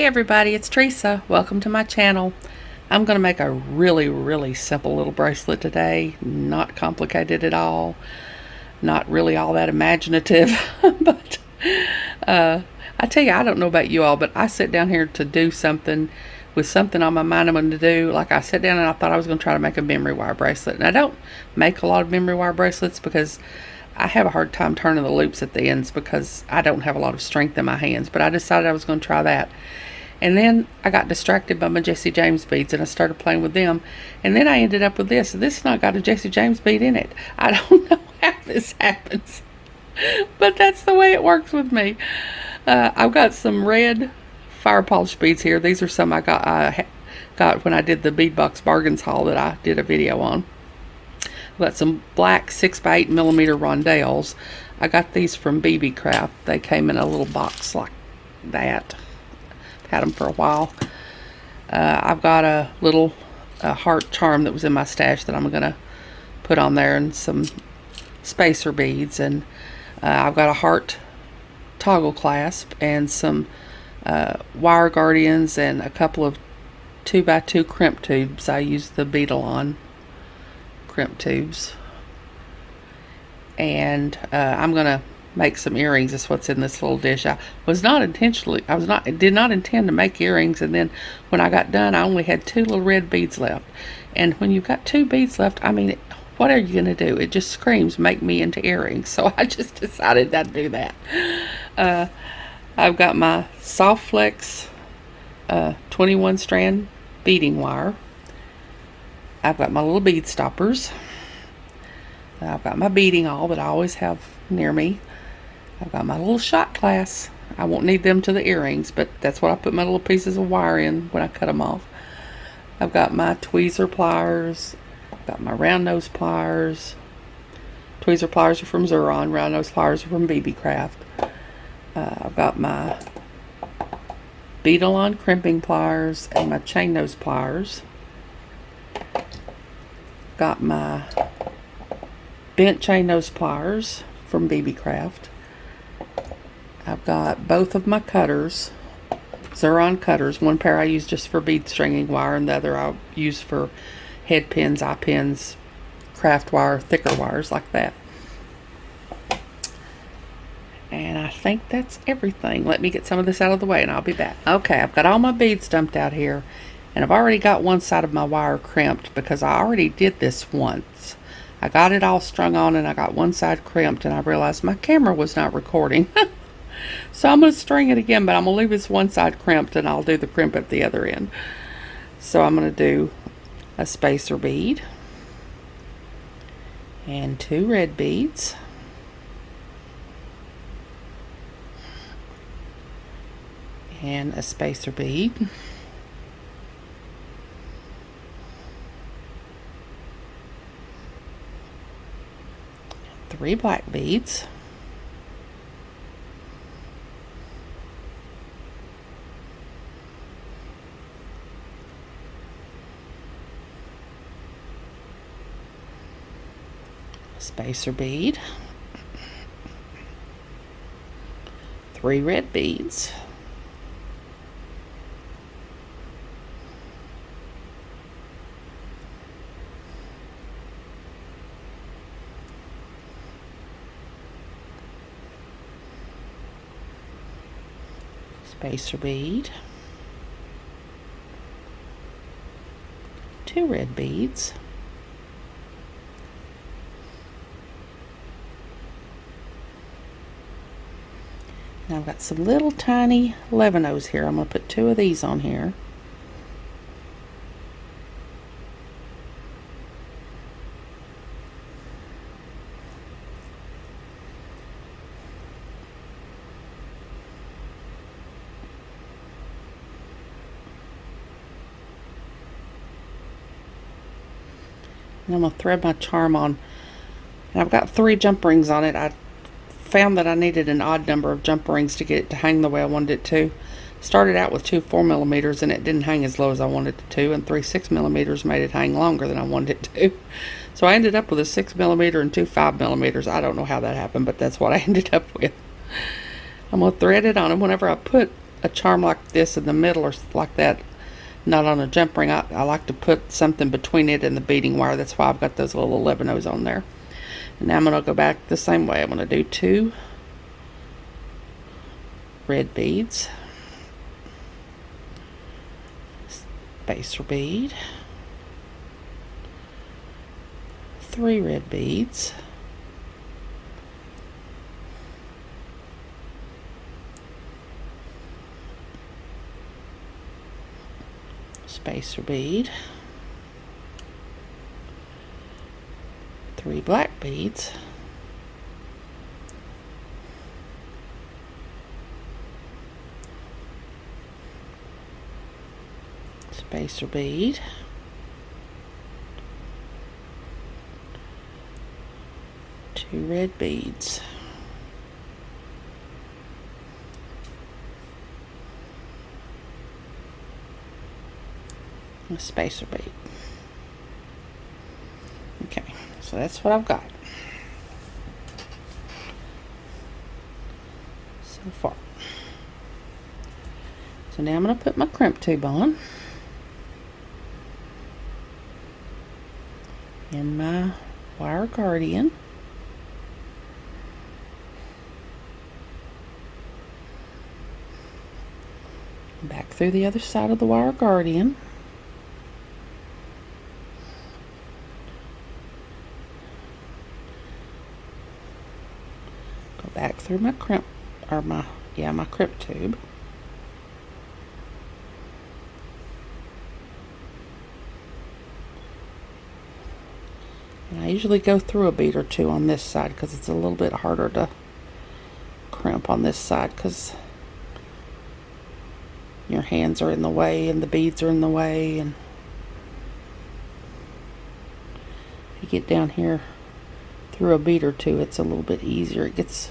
Hey everybody, it's Teresa. Welcome to my channel. I'm going to make a really simple little bracelet today. Not complicated at all. Not really all that imaginative. But I tell you, I don't know about you all, but I sit down here to do something with something on my mind I'm going to do. Like I sat down and I thought I was going to try to make a memory wire bracelet. And I don't make a lot of memory wire bracelets because I have a hard time turning the loops at the ends because I don't have a lot of strength in my hands. But I decided I was going to try that. And then I got distracted by my Jesse James beads and I started playing with them. And then I ended up with this. And this has not got a Jesse James bead in it. I don't know how this happens. But that's the way it works with me. I've got some red fire polish beads here. These are some I got when I did the Bead Box Bargains haul that I did a video on. I've got some black 6x8 millimeter rondelles. I got these from BB Craft. They came in a little box like that. Had them for a while. I've got a little heart charm that was in my stash that I'm going to put on there, and some spacer beads, and I've got a heart toggle clasp and some wire guardians and a couple of 2x2 crimp tubes. I use the Beadalon crimp tubes, and I'm going to make some earrings. That's what's in this little dish. I did not intend to make earrings, and then when I got done I only had 2 little red beads left. And when you've got 2 beads left, I mean, what are you gonna do? It just screams make me into earrings. So I just decided not to do that. I've got my Soft Flex 21 strand beading wire. I've got my little bead stoppers. I've got my beading awl that I always have near me. I've got my little shot glass. I won't need them to the earrings, but that's what I put my little pieces of wire in when I cut them off. I've got my tweezer pliers. I've got my round nose pliers. Tweezer pliers are from Xuron. Round nose pliers are from BB Craft. I've got my Beadalon crimping pliers and my chain nose pliers. Got my bent chain nose pliers from BB Craft. I've got both of my cutters, Xuron cutters. One pair I use just for bead stringing wire, and the other I use for head pins, eye pins, craft wire, thicker wires like that. And I think that's everything. Let me get some of this out of the way and I'll be back. Okay, I've got all my beads dumped out here, and I've already got one side of my wire crimped because I already did this once. I got it all strung on and I got one side crimped, and I realized my camera was not recording. So I'm going to string it again, but I'm going to leave this one side crimped and I'll do the crimp at the other end. So I'm going to do a spacer bead and 2 red beads. And a spacer bead. 3 black beads. Spacer bead. 3 red beads. Spacer bead. 2 red beads. Now I've got some little tiny levanos here. I'm going to put 2 of these on here. And I'm going to thread my charm on. And I've got 3 jump rings on it. I found that I needed an odd number of jump rings to get it to hang the way I wanted it to. Started out with 2 4mm and it didn't hang as low as I wanted it to, and 3 6mm made it hang longer than I wanted it to. So I ended up with a 6mm and 2 5mm. I don't know how that happened, but that's what I ended up with. I'm going to thread it on, and whenever I put a charm like this in the middle or like that, not on a jump ring, I like to put something between it and the beading wire. That's why I've got those little 11-ohs on there. And now I'm going to go back the same way. I'm going to do 2 red beads, spacer bead, 3 red beads, spacer bead, 3 black beads, spacer bead, 2 red beads, a spacer bead. Okay, so that's what I've got so far. So now I'm going to put my crimp tube on and my wire guardian. Back through the other side of the wire guardian. Go back through my crimp, or my crimp tube. And I usually go through a bead or 2 on this side because it's a little bit harder to crimp on this side because your hands are in the way and the beads are in the way, and if you get down here through a bead or 2, it's a little bit easier. It gets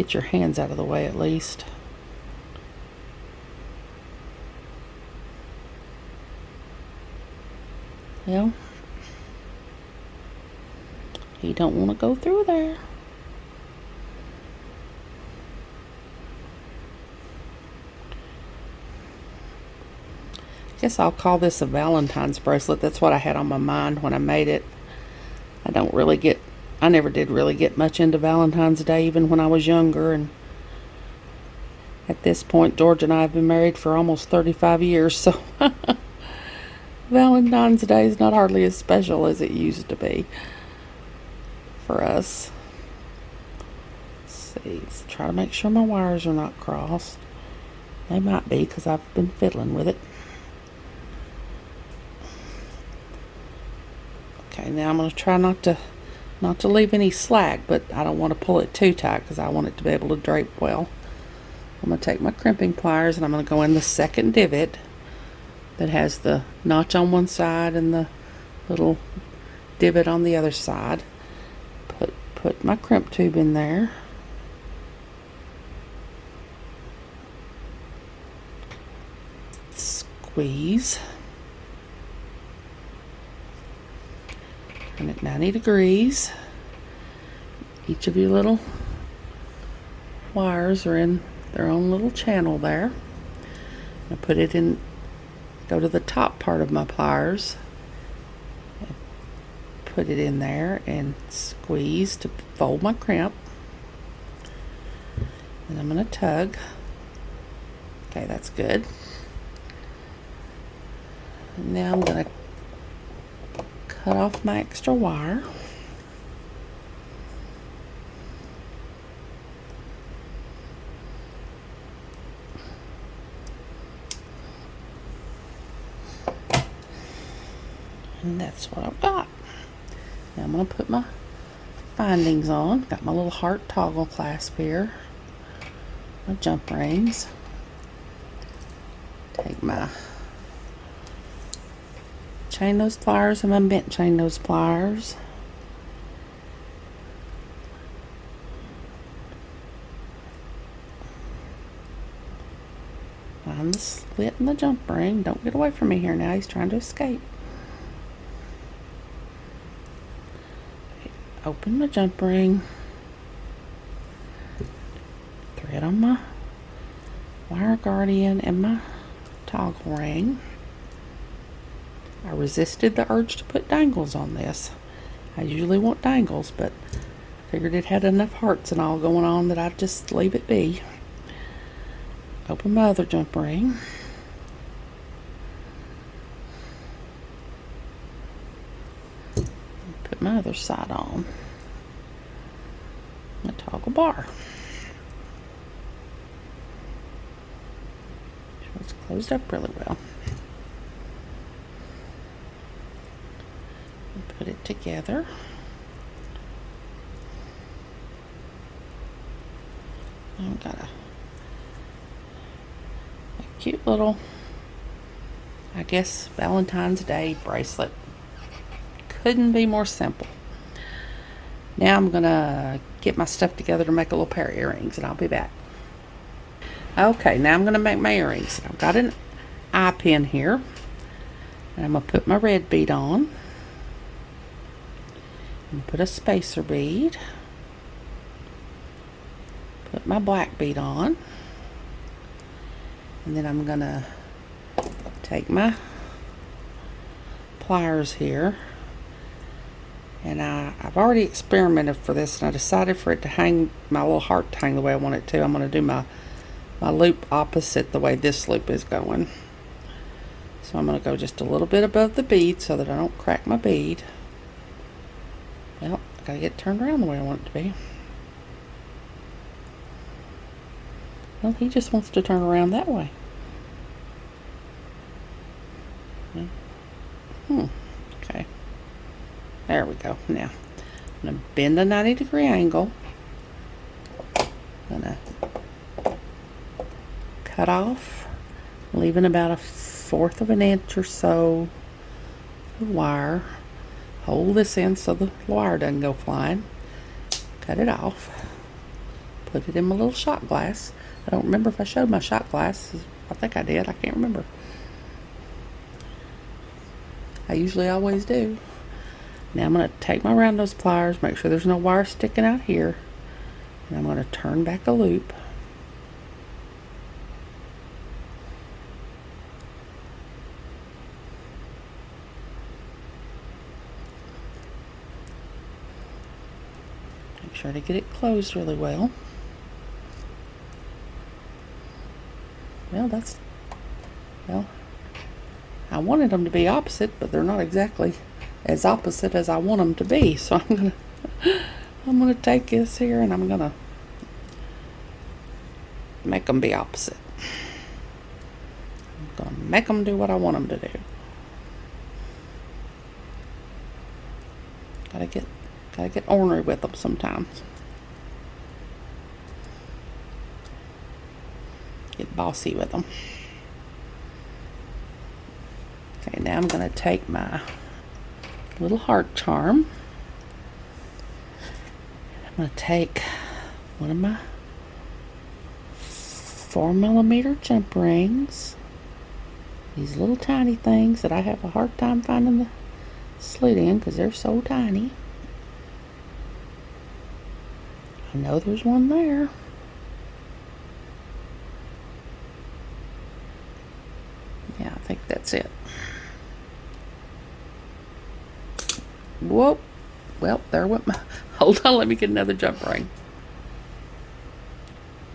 your hands out of the way at least. Well, you don't want to go through there. I guess I'll call this a Valentine's bracelet. That's what I had on my mind when I made it. I never did really get much into Valentine's Day, even when I was younger. And at this point, George and I have been married for almost 35 years, so Valentine's Day is not hardly as special as it used to be for us. Let's see, let's try to make sure my wires are not crossed. They might be because I've been fiddling with it. Okay, now I'm going to try not to leave any slack, but I don't want to pull it too tight because I want it to be able to drape well. I'm going to take my crimping pliers and I'm going to go in the second divot that has the notch on one side and the little divot on the other side. Put my crimp tube in there. Squeeze. Turn it 90 degrees. Each of your little wires are in their own little channel there. I put it in, go to the top part of my pliers, put it in there and squeeze to fold my crimp. And I'm going to tug. Okay, that's good. And now I'm going to cut off my extra wire. And that's what I've got. Now I'm going to put my findings on. Got my little heart toggle clasp here. My jump rings. Take my chain nose pliers and my bent chain nose pliers. Find the slit in the jump ring. Don't get away from me here now. He's trying to escape. Open my jump ring. Thread on my wire guardian and my toggle ring. I resisted the urge to put dangles on this. I usually want dangles, but I figured it had enough hearts and all going on that I'd just leave it be. Open my other jump ring. Put my other side on. A toggle bar. It's closed up really well. Put it together. I've got a cute little, I guess, Valentine's Day bracelet. Couldn't be more simple. Now I'm gonna get my stuff together to make a little pair of earrings, and I'll be back. Okay, now I'm gonna make my earrings. I've got an eye pin here, and I'm gonna put my red bead on, and put a spacer bead, put my black bead on, and then I'm gonna take my pliers here, and I've already experimented for this, and I decided for it to hang, my little heart to hang the way I want it to. I'm going to do my loop opposite the way this loop is going. So I'm going to go just a little bit above the bead so that I don't crack my bead. Well, I got to get it turned around the way I want it to be. Well, he just wants to turn around that way. Okay. There we go. Now, I'm going to bend a 90-degree angle. I'm going to cut off, leaving about 1/4 of an inch or so of wire. Hold this in so the wire doesn't go flying. Cut it off. Put it in my little shot glass. I don't remember if I showed my shot glass. I think I did. I can't remember. I usually always do. Now I'm going to take my round nose pliers, make sure there's no wire sticking out here, and I'm going to turn back a loop. Make sure to get it closed really well. Well, I wanted them to be opposite, but they're not exactly as opposite as I want them to be. So I'm gonna take this here and I'm gonna make them be opposite. I'm gonna make them do what I want them to do. Gotta get ornery with them sometimes. Get bossy with them. Okay, now I'm going to take my little heart charm. I'm going to take one of my 4mm jump rings. These little tiny things that I have a hard time finding the slit in because they're so tiny. I know there's one there. Yeah, I think that's it. Whoa. Well, there went my... Hold on, let me get another jump ring.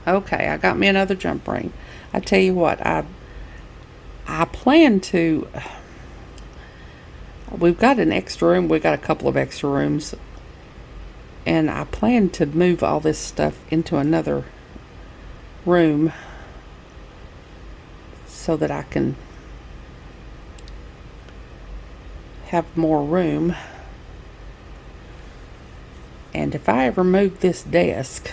Okay, I got me another jump ring. I tell you what, I plan to... We've got an extra room. We've got a couple of extra rooms. And I plan to move all this stuff into another room so that I can have more room. And if I ever move this desk,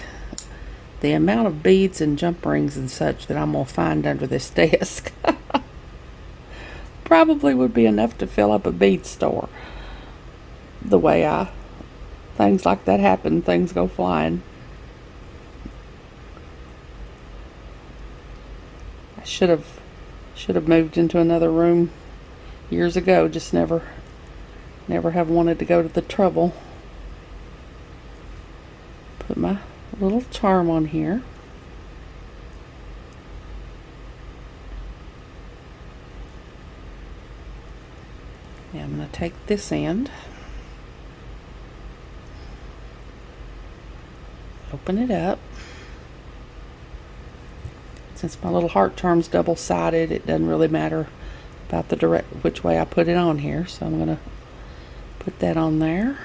the amount of beads and jump rings and such that I'm going to find under this desk probably would be enough to fill up a bead store. The way things like that happen, things go flying. I should have moved into another room years ago, just never have wanted to go to the trouble. Put my little charm on here. take this end, open it up. Since my little heart charm's double-sided, it doesn't really matter about the which way I put it on here, so I'm going to put that on there.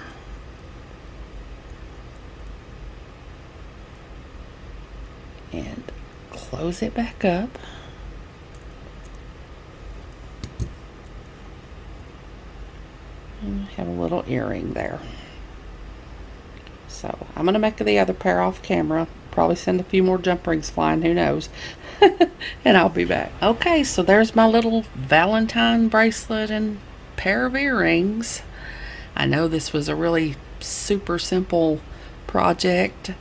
And close it back up. And have a little earring there. So I'm going to make the other pair off camera. Probably send a few more jump rings flying, who knows. And I'll be back. Okay, so there's my little Valentine bracelet and pair of earrings. I know this was a really super simple project.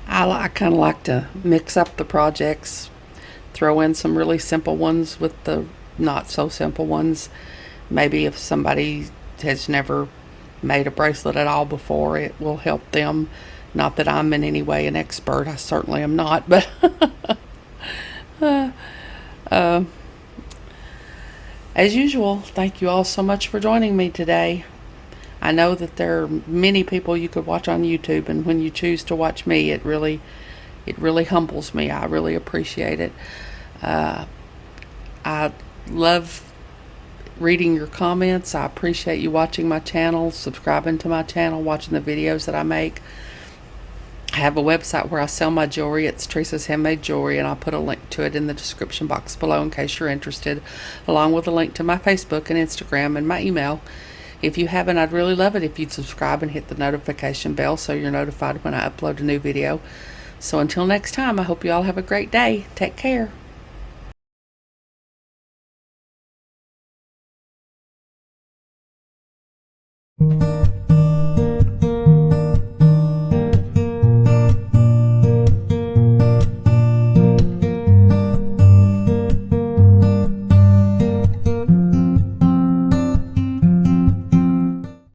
I kind of like to mix up the projects, throw in some really simple ones with the not so simple ones. Maybe if somebody has never made a bracelet at all before, it will help them. Not that I'm in any way an expert, I certainly am not, but as usual, thank you all so much for joining me today. I know that there are many people you could watch on YouTube, and when you choose to watch me, it really humbles me. I really appreciate it. I love reading your comments. I appreciate you watching my channel, subscribing to my channel, watching the videos that I make. I have a website where I sell my jewelry. It's Teresa's Handmade Jewelry, and I'll put a link to it in the description box below in case you're interested, along with a link to my Facebook and Instagram and my email. If you haven't, I'd really love it if you'd subscribe and hit the notification bell so you're notified when I upload a new video. So until next time, I hope you all have a great day. Take care.